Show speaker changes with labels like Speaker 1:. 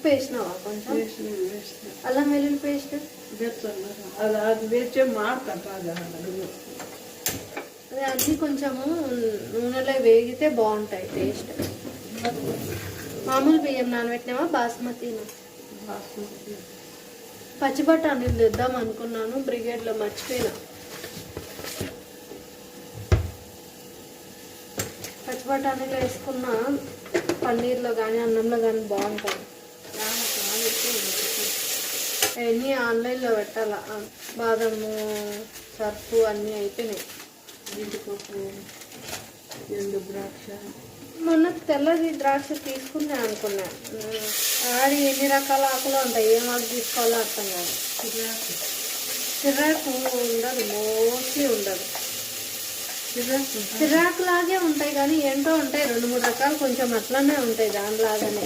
Speaker 1: ఉప్పు వేసినావా కొంచెం? అల్లం వెల్లుల్లి పేస్ట్
Speaker 2: అది వేస్తే మాడతాడు.
Speaker 1: అదే అన్నీ కొంచెము నూనెలో వేగితే బాగుంటాయి టేస్ట్. మామూలు బియ్యం నానబెట్టినావా బాస్మతినా? పచ్చి బఠానీలు తెద్దాం అనుకున్నాను, బ్రిగేడ్లో మర్చిపోయినా. పచ్చి బఠానీలు వేసుకున్న పన్నీర్లో కానీ అన్నంలో కానీ బాగుంటుంది. అవన్నీ ఆన్లైన్లో పెట్టాలా. బాదము సర్ఫు అన్నీ అయిపోయినాయి.
Speaker 2: జీడిపప్పు, ఎండు ద్రాక్ష.
Speaker 1: మొన్న తెల్లది ద్రాక్ష తీసుకున్నా అనుకున్నా. ఆడి ఎన్ని రకాల ఆకులు ఉంటాయి, ఏం ఆకు తీసుకోవాలో అర్థం కాదు. చిరాకు ఉండదు, మోస్ట్లీ ఉండదు. చిరాకు లాగే ఉంటాయి కానీ ఏంటో ఉంటాయి 2-3 రకాలు కొంచెం అట్లానే ఉంటాయి దానిలాగానే.